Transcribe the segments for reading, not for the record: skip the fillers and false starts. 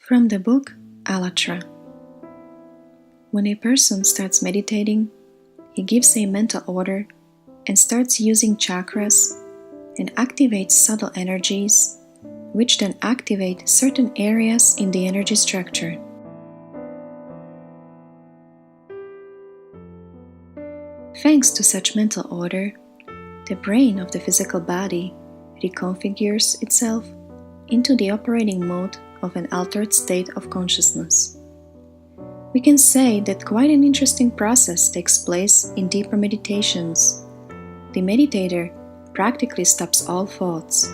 From the book AllatRa. When a person starts meditating, he gives a mental order and starts using chakras and activates subtle energies, which then activate certain areas in the energy structure. Thanks to such mental order, the brain of the physical body reconfigures itself into the operating mode of an altered state of consciousness. We can say that quite an interesting process takes place in deeper meditations. The meditator practically stops all thoughts,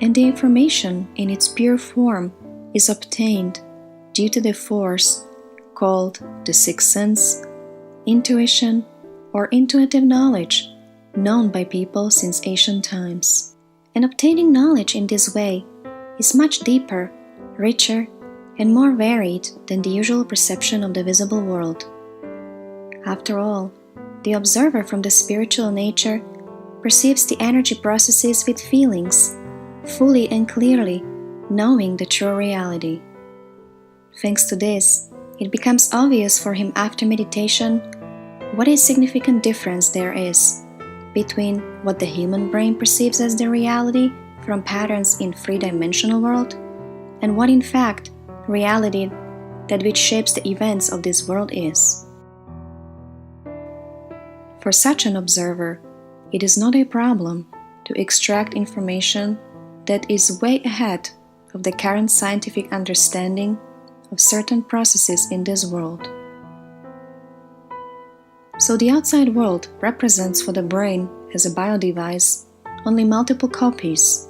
and the information in its pure form is obtained due to the force called the sixth sense, intuition, or intuitive knowledge, known by people since ancient times. And obtaining knowledge in this way is much deeper, richer, and more varied than the usual perception of the visible world. After all, the observer from the spiritual nature perceives the energy processes with feelings, fully and clearly knowing the true reality. Thanks to this, it becomes obvious for him after meditation what a significant difference there is between what the human brain perceives as the reality from patterns in three-dimensional world, and what in fact reality that which shapes the events of this world is. For such an observer, it is not a problem to extract information that is way ahead of the current scientific understanding of certain processes in this world. So the outside world represents for the brain as a bio-device only multiple copies,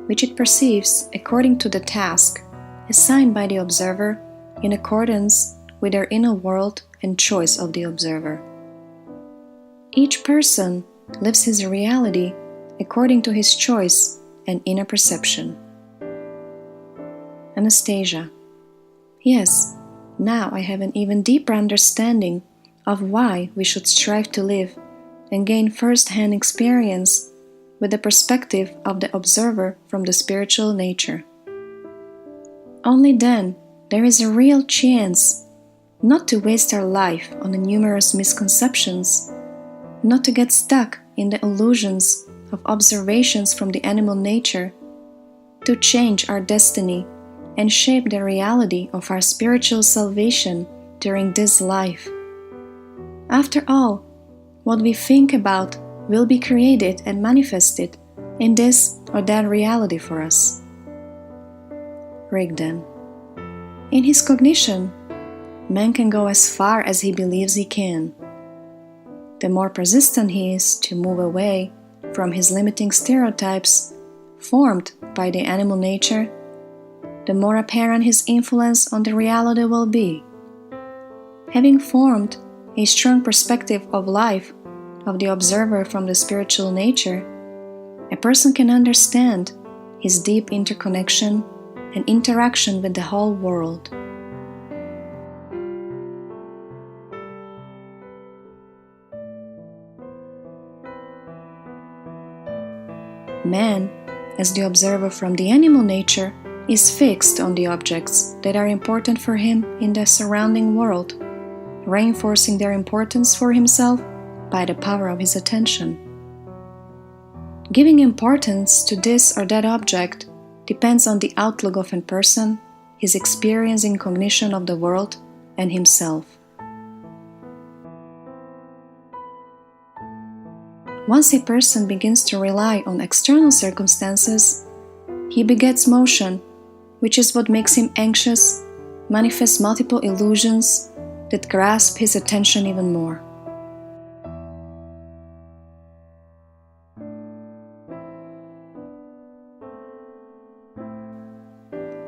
which it perceives according to the task assigned by the observer in accordance with their inner world and choice of the observer. Each person lives his reality according to his choice and inner perception. Anastasia. Yes, now I have an even deeper understanding of why we should strive to live and gain first-hand experience with the perspective of the observer from the spiritual nature. Only then there is a real chance not to waste our life on the numerous misconceptions, not to get stuck in the illusions of observations from the animal nature, to change our destiny and shape the reality of our spiritual salvation during this life. After all, what we think about will be created and manifested in this or that reality for us. Rigden. In his cognition, man can go as far as he believes he can. The more persistent he is to move away from his limiting stereotypes formed by the animal nature, the more apparent his influence on the reality will be. Having formed a strong perspective of life of the observer from the spiritual nature, a person can understand his deep interconnection and interaction with the whole world. Man, as the observer from the animal nature, is fixed on the objects that are important for him in the surrounding world, reinforcing their importance for himself by the power of his attention. Giving importance to this or that object depends on the outlook of a person, his experience in cognition of the world, and himself. Once a person begins to rely on external circumstances, he begets motion, which is what makes him anxious, manifests multiple illusions that grasp his attention even more.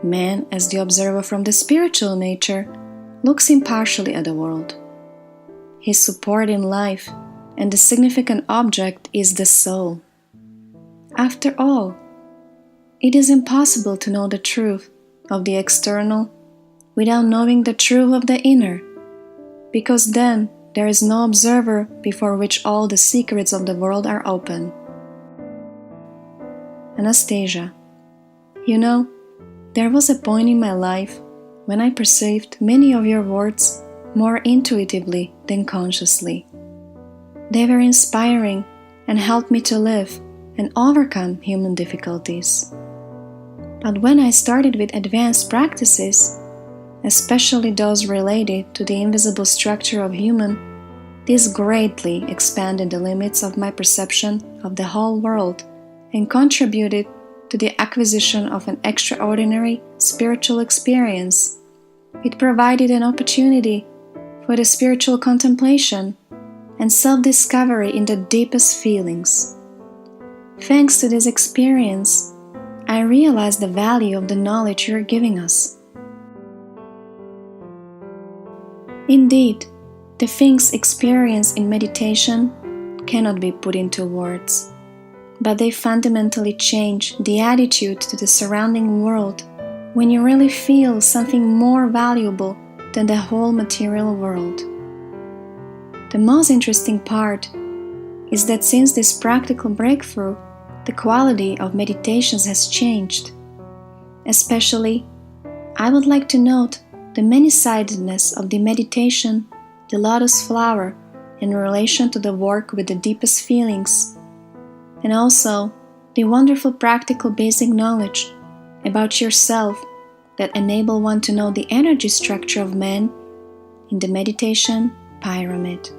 Man, as the observer from the spiritual nature, looks impartially at the world. His support in life and the significant object is the soul. After all, it is impossible to know the truth of the external without knowing the truth of the inner, because then there is no observer before which all the secrets of the world are open. Anastasia. You know, There was a point in my life when I perceived many of your words more intuitively than consciously. They were inspiring and helped me to live and overcome human difficulties. But when I started with advanced practices, especially those related to the invisible structure of human, this greatly expanded the limits of my perception of the whole world and contributed to the acquisition of an extraordinary spiritual experience. It provided an opportunity for the spiritual contemplation and self-discovery in the deepest feelings. Thanks to this experience, I realized the value of the knowledge you are giving us. Indeed, the things experienced in meditation cannot be put into words, but they fundamentally change the attitude to the surrounding world when you really feel something more valuable than the whole material world. The most interesting part is that since this practical breakthrough, the quality of meditations has changed. Especially, I would like to note the many-sidedness of the meditation, the lotus flower, in relation to the work with the deepest feelings, and also the wonderful practical basic knowledge about yourself that enable one to know the energy structure of man in the meditation pyramid.